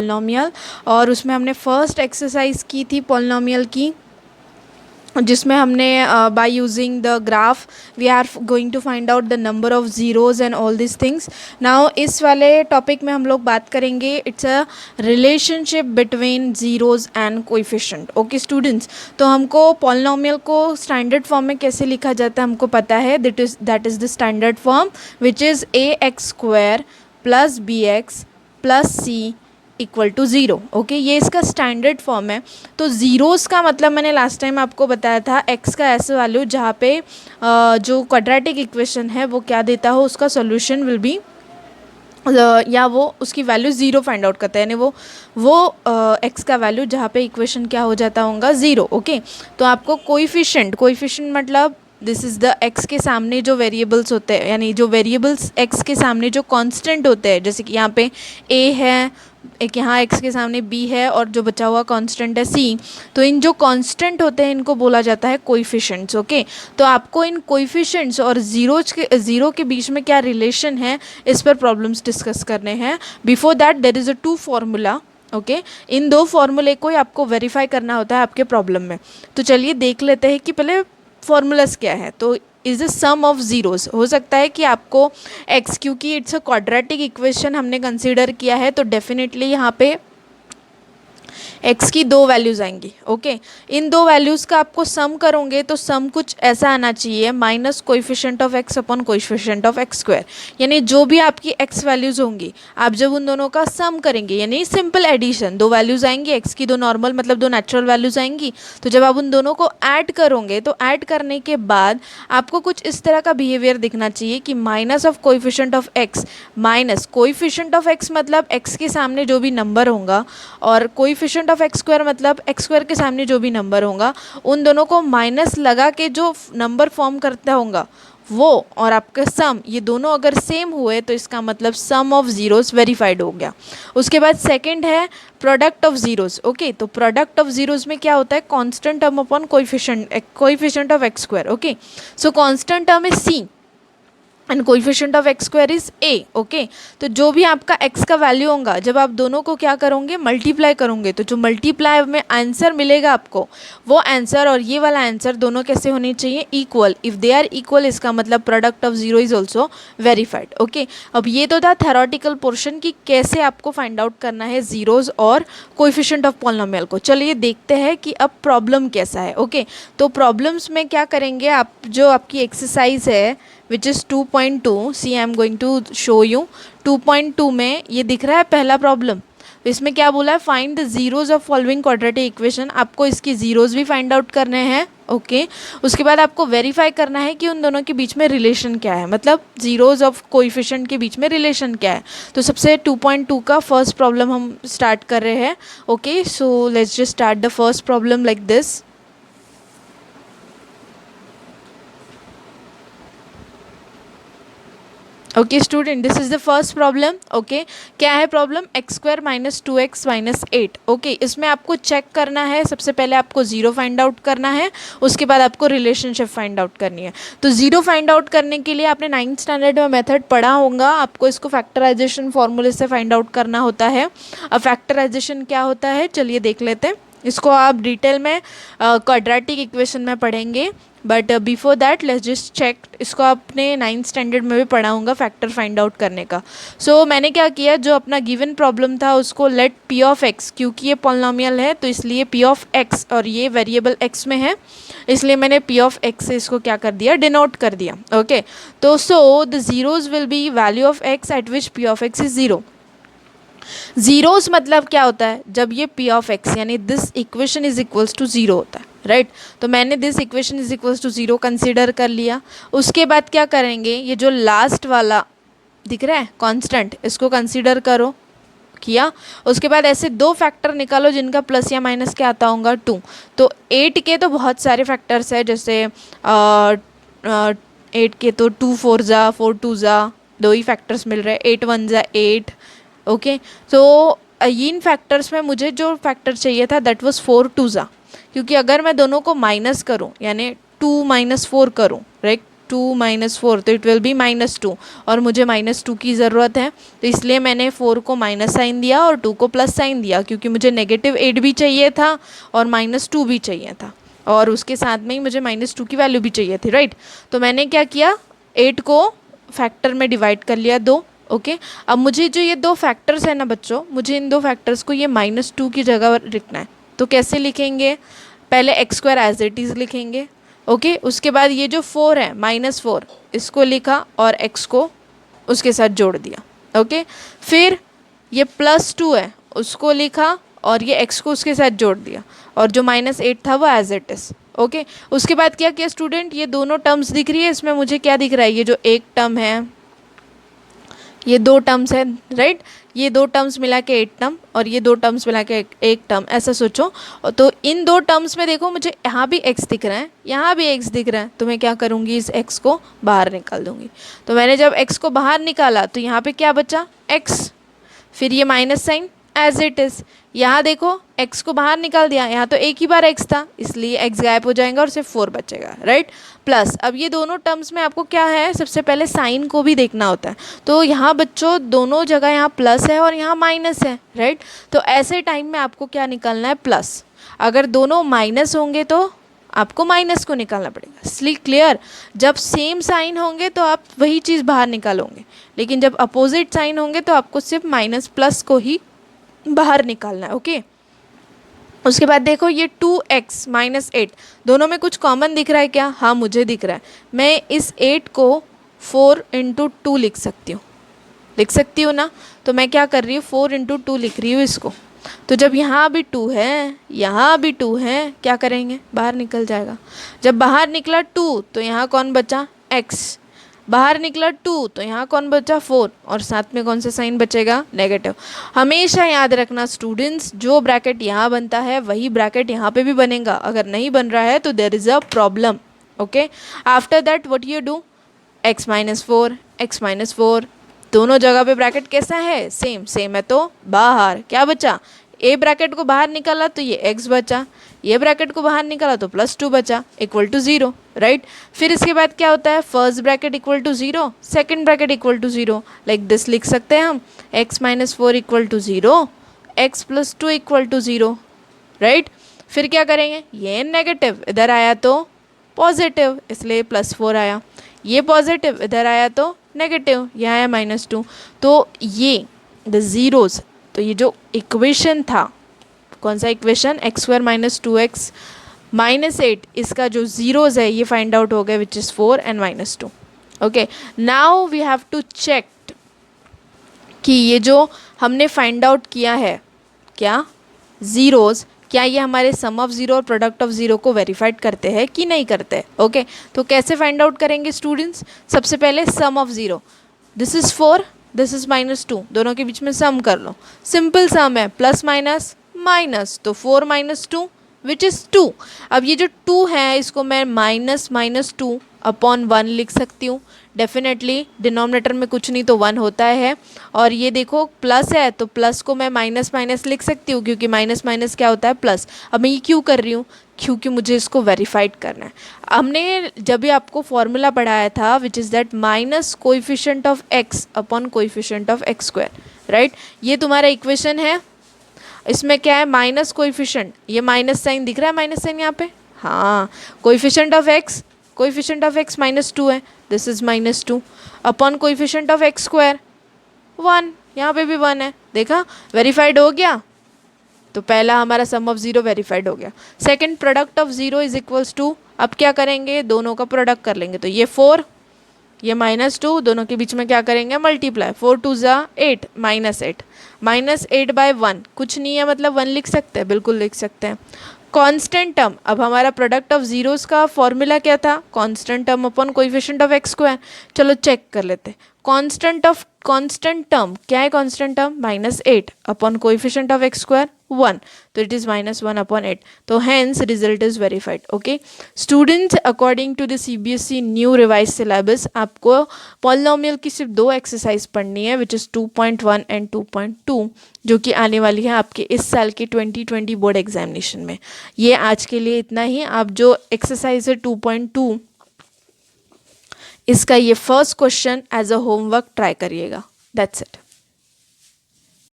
Polynomial, और उसमें हमने फर्स्ट एक्सरसाइज की थी पॉलिनोमियल की, जिसमें हमने by using the graph we are going to find out the number of zeros and all this things. Now इस वाले टॉपिक में हम लोग बात करेंगे, it's a relationship between zeros and coefficient. Okay students, तो हमको पॉलिनोमियल को स्टैंडर्ड फॉर्म में कैसे लिखा जाता है हमको पता है, that is the standard form which is ax² plus bx plus c equal to zero. Okay, ये इसका स्टैंडर्ड फॉर्म है। तो ज़ीरोज़ का मतलब मैंने लास्ट टाइम आपको बताया था, एक्स का ऐसे वैल्यू जहाँ पे जो क्वाड्रेटिक इक्वेशन है वो क्या देता हो, उसका सॉल्यूशन विल बी या वो उसकी वैल्यू ज़ीरो फाइंड आउट करता है, यानी वो एक्स का वैल्यू जहाँ पे इक्वेशन क्या हो जाता होगा ज़ीरो। ओके, तो आपको कोएफिशिएंट मतलब दिस इज़ द एक्स के सामने जो वेरिएबल्स होते हैं, यानी जो वेरिएबल्स एक्स के सामने जो कांस्टेंट होते हैं, जैसे कि यहाँ पे ए है, एक यहाँ एक्स के सामने बी है और जो बचा हुआ कांस्टेंट है सी, तो इन जो कांस्टेंट होते हैं इनको बोला जाता है कोएफिशिएंट्स। ओके, तो आपको इन कोएफिशिएंट्स और ज़ीरो के बीच में क्या रिलेशन है इस पर प्रॉब्लम्स डिस्कस करने हैं। Before that there is a two formula. Okay, इन दो फार्मूले को ही आपको वेरीफाई करना होता है आपके प्रॉब्लम में। तो चलिए देख लेते हैं कि पहले फार्मूलाज क्या है। तो is the sum of zeros, हो सकता है कि आपको एक्स, क्योंकि इट्स अ क्वाड्रेटिक इक्वेशन हमने कंसीडर किया है, तो डेफिनेटली यहाँ पे एक्स की दो वैल्यूज़ आएंगी। ओके, इन दो वैल्यूज़ का आपको सम करोगे तो सम कुछ ऐसा आना चाहिए, minus coefficient of x upon coefficient of x square, यानी जो भी आपकी एक्स वैल्यूज़ होंगी आप जब उन दोनों का सम करेंगे, यानी सिंपल एडिशन, दो वैल्यूज़ आएंगी, एक्स की दो नॉर्मल मतलब दो नेचुरल वैल्यूज़ आएंगी, तो जब आप उन दोनों को ऐड करोगे तो ऐड करने के बाद आपको कुछ इस तरह का बिहेवियर दिखना चाहिए कि minus of coefficient of x minus coefficient of x मतलब एक्स के सामने जो भी नंबर होगा, और कोएफिशिएंट ऑफ एक्स स्क्वायर मतलब एक्स स्क्वायर के सामने जो भी नंबर होगा उन दोनों को माइनस लगा के जो नंबर फॉर्म करता होगा वो, और आपका सम, ये दोनों अगर सेम हुए तो इसका मतलब सम ऑफ ज़ीरोज़ वेरीफाइड हो गया। उसके बाद सेकंड है प्रोडक्ट ऑफ ज़ीरोज़। ओके, तो प्रोडक्ट ऑफ ज़ीरोज़ में क्या होता है, constant term upon coefficient of x square. Okay, so constant term is c and coefficient of x square is a. Okay, तो जो भी आपका एक्स का वैल्यू होगा जब आप दोनों को क्या करोगे, मल्टीप्लाई करोगे, तो जो मल्टीप्लाई में आंसर मिलेगा आपको, वो आंसर और ये वाला आंसर दोनों कैसे होने चाहिए, equal. If they are equal इसका मतलब product of zero is also verified. Okay, अब ये तो था थेरोटिकल पोर्शन कि कैसे आपको फाइंड आउट करना है ज़ीरोज़ और कोएफिशिएंट ऑफ पॉलिनोमियल को। चलिए देखते हैं कि अब प्रॉब्लम कैसा है। ओके, तो प्रॉब्लम्स में क्या करेंगे आप, जो आपकी एक्सरसाइज है which is 2.2, see I am going to show you 2.2 में ये दिख रहा है पहला प्रॉब्लम। इसमें क्या बोला है, find the zeros of following quadratic equation. आपको इसकी ज़ीरोज़ भी फाइंड आउट करने हैं। ओके, उसके बाद आपको वेरीफाई करना है कि उन दोनों के बीच में रिलेशन क्या है, मतलब ज़ीरोज़ ऑफ कोएफिशिएंट के बीच में रिलेशन क्या है। तो सबसे 2.2 का फर्स्ट प्रॉब्लम हम स्टार्ट कर रहे हैं। Okay, so let's just start the first problem like this. Okay student, this is the first problem. Okay, क्या है problem, x square minus 2x minus 8। Okay, इसमें आपको चेक करना है, सबसे पहले आपको ज़ीरो फाइंड आउट करना है, उसके बाद आपको रिलेशनशिप फाइंड आउट करनी है। तो ज़ीरो फाइंड आउट करने के लिए आपने 9th स्टैंडर्ड में मेथड पढ़ा होगा, आपको इसको फैक्टराइजेशन फॉर्मूले से फाइंड आउट करना होता है। अब फैक्टराइजेशन क्या होता है चलिए देख लेते हैं, इसको आप डिटेल में क्वाड्रेटिक इक्वेशन में पढ़ेंगे, but before that let's just check, इसको आपने 9th स्टैंडर्ड में भी पढ़ा होगा फैक्टर फाइंड आउट करने का। सो मैंने क्या किया, जो अपना गिवन प्रॉब्लम था उसको लेट पी ऑफ एक्स, क्योंकि ये पॉलिनोमियल है तो इसलिए पी ऑफ एक्स, और ये वेरिएबल एक्स में है इसलिए मैंने पी ऑफ एक्स से इसको क्या कर दिया, डिनोट कर दिया। ओके, तो so the zeros will be value of x at which p of x is zero. Zeros मतलब क्या होता है, जब ये पी ऑफ एक्स यानी this equation is equals to zero होता है, राइट। तो मैंने this equation is equals to zero consider कर लिया। उसके बाद क्या करेंगे, ये जो लास्ट वाला दिख रहा है कांस्टेंट, इसको कंसीडर करो, किया। उसके बाद ऐसे दो फैक्टर निकालो जिनका प्लस या माइनस क्या आता होगा, 2। तो 8 के तो बहुत सारे फैक्टर्स है, जैसे 8 के तो 2 4 ज़ा 4 2 ज़ा, दो ही फैक्टर्स मिल रहे हैं, 8 1 ज़ा 8। ओके, तो इन फैक्टर्स में मुझे जो फैक्टर चाहिए था दैट वाज 4 2 ज़ा, क्योंकि अगर मैं दोनों को माइनस करूं यानी 2 - 4 करूं, राइट, -2 - 4, तो इट विल बी -2, और मुझे -2 की ज़रूरत है, तो इसलिए मैंने 4 को माइनस साइन दिया और 2 को प्लस साइन दिया, क्योंकि मुझे -8 भी चाहिए था और -2 भी चाहिए था, और उसके साथ में ही मुझे -2 की वैल्यू भी चाहिए थी, राइट। तो मैंने क्या किया, 8 को फैक्टर में डिवाइड कर लिया 2। ओके, अब मुझे जो ये 2 फैक्टर्स है ना बच्चों, मुझे इन 2 फैक्टर्स को ये -2 की जगह लिखना है। तो कैसे लिखेंगे, पहले x² एज इट इज़ लिखेंगे। ओके, उसके बाद ये जो 4 है -4, इसको लिखा और x को उसके साथ जोड़ दिया। ओके, फिर ये +2 है, उसको लिखा और ये x को उसके साथ जोड़ दिया, और जो -8 था वो एज इट इज़। ओके, उसके बाद क्या किया स्टूडेंट, ये दोनों टर्म्स दिख रही है, इसमें मुझे क्या दिख रहा है, ये जो एक टर्म है, ये 2 टर्म्स है, राइट। ये 2 टर्म्स मिला के 8 टर्म, और ये 2 टर्म्स मिला के एक टर्म, ऐसा सोचो। तो इन 2 टर्म्स में देखो, मुझे यहाँ भी x दिख रहा है, यहाँ भी x दिख रहा है, तो मैं क्या करूँगी, इस x को बाहर निकाल दूँगी। तो मैंने जब x को बाहर निकाला तो यहाँ पे क्या बचा, x, फिर ये minus sign as it is. यहाँ देखो x को बाहर निकाल दिया, यहाँ तो एक ही बार x था, इसलिए x गायब हो जाएगा और सिर्फ 4 बचेगा, राइट। प्लस अब ये दोनों टर्म्स में आपको क्या है, सबसे पहले साइन को भी देखना होता है। तो यहाँ बच्चों दोनों जगह यहाँ प्लस है और यहाँ माइनस है, राइट। तो ऐसे टाइम में आपको क्या निकालना है, प्लस। अगर दोनों माइनस होंगे तो आपको माइनस को निकालना पड़ेगा, इसलिए क्लियर। जब सेम साइन होंगे तो आप वही चीज़ बाहर निकालोगे, लेकिन जब अपोजिट साइन होंगे तो आपको सिर्फ माइनस प्लस को ही बाहर निकालना है। ओके, उसके बाद देखो ये 2x - 8, दोनों में कुछ कॉमन दिख रहा है क्या, हाँ मुझे दिख रहा है। मैं इस 8 को 4 × 2 लिख सकती हूँ ना। तो मैं क्या कर रही हूँ, 4 × 2 लिख रही हूँ इसको। तो जब यहाँ भी 2 है, यहाँ भी 2 है, क्या करेंगे, बाहर निकल जाएगा। जब बाहर निकला 2 तो यहाँ कौन बचा, x, बाहर निकला 2 तो यहाँ कौन बचा, 4, और साथ में कौन सा साइन बचेगा, नेगेटिव। हमेशा याद रखना स्टूडेंट्स, जो ब्रैकेट यहाँ बनता है वही ब्रैकेट यहाँ पे भी बनेगा, अगर नहीं बन रहा है तो there is a problem. Okay, after that what you do, x - 4, x - 4, दोनों जगह पे ब्रैकेट कैसा है, सेम है, तो बाहर क्या बचा, ए ब्रैकेट को बाहर निकाला तो ये x बचा, ये ब्रैकेट को बाहर निकाला तो +2 बचा, = 0, राइट। फिर इसके बाद क्या होता है, first bracket = 0, second bracket = 0, like this लिख सकते हैं हम, x - 4 = 0, x + 2 = 0, राइट। फिर क्या करेंगे, ये नेगेटिव इधर आया तो पॉजिटिव, इसलिए +4 आया, ये पॉजिटिव इधर आया तो नेगेटिव, यहाँ आया -2। तो ये द ज़ीरोज़, तो ये जो इक्वेशन था, कौन सा इक्वेशन, x² - 2x - 8, इसका जो ज़ीरोज़ है ये फाइंड आउट हो गए, which is 4 and -2। Okay, now we have to check कि ये जो हमने फाइंड आउट किया है, क्या ज़ीरोज़, क्या ये हमारे सम ऑफ ज़ीरो और प्रोडक्ट ऑफ ज़ीरो को वेरीफाइड करते हैं कि नहीं करते। ओके, तो कैसे फाइंड आउट करेंगे स्टूडेंट्स, सबसे पहले sum of zero, this is 4, this is -2, दोनों के बीच में सम कर लो, सिंपल सम है, प्लस माइनस माइनस, तो 4 - 2 विच इज़ 2। अब ये जो 2 है इसको मैं -2 अपॉन 1 लिख सकती हूँ, डेफिनेटली डिनोमिनेटर में कुछ नहीं तो 1 होता है, और ये देखो प्लस है तो प्लस को मैं माइनस माइनस लिख सकती हूँ, क्योंकि माइनस माइनस क्या होता है, प्लस। अब मैं ये क्यों कर रही हूँ, क्योंकि मुझे इसको वेरीफाइड करना है। हमने जब भी आपको फॉर्मूला पढ़ाया था, which is that minus coefficient of x upon coefficient of x², right. ये तुम्हारा इक्वेशन है, इसमें क्या है, माइनस कोएफिशिएंट, ये माइनस साइन दिख रहा है, माइनस साइन यहाँ पे, हाँ, coefficient of x, coefficient of x -2 है, this is -2 upon coefficient of x², 1, यहाँ पे भी 1 है, देखा, वेरीफाइड हो गया। तो पहला हमारा सम ऑफ ज़ीरो वेरीफाइड हो गया। Second, product of zero is equals to, अब क्या करेंगे, दोनों का प्रोडक्ट कर लेंगे, तो ये 4, ये -2, दोनों के बीच में क्या करेंगे, मल्टीप्लाई, 4 × 2 = 8, -8, -8/1, कुछ नहीं है मतलब 1 लिख सकते हैं, बिल्कुल लिख सकते हैं। कांस्टेंट टर्म, अब हमारा प्रोडक्ट ऑफ ज़ीरोज़ का फॉर्मूला क्या था, constant term upon coefficient of x²। चलो चेक कर लेते हैं, कांस्टेंट टर्म क्या है, constant term -8 upon coefficient of x², 1, तो इट इज़ -1/8, तो hence result is verified. Okay students, according to the CBSE new revise syllabus, आपको पॉलिनोमियल की सिर्फ 2 एक्सरसाइज पढ़नी है, विच इज़ 2.1 एंड 2.2, जो कि आने वाली है आपके इस साल के 2020 बोर्ड एग्जामिनेशन में। ये आज के लिए इतना ही। आप जो एक्सरसाइज है 2.2 इसका ये first question as a homework try करिएगा. That's it.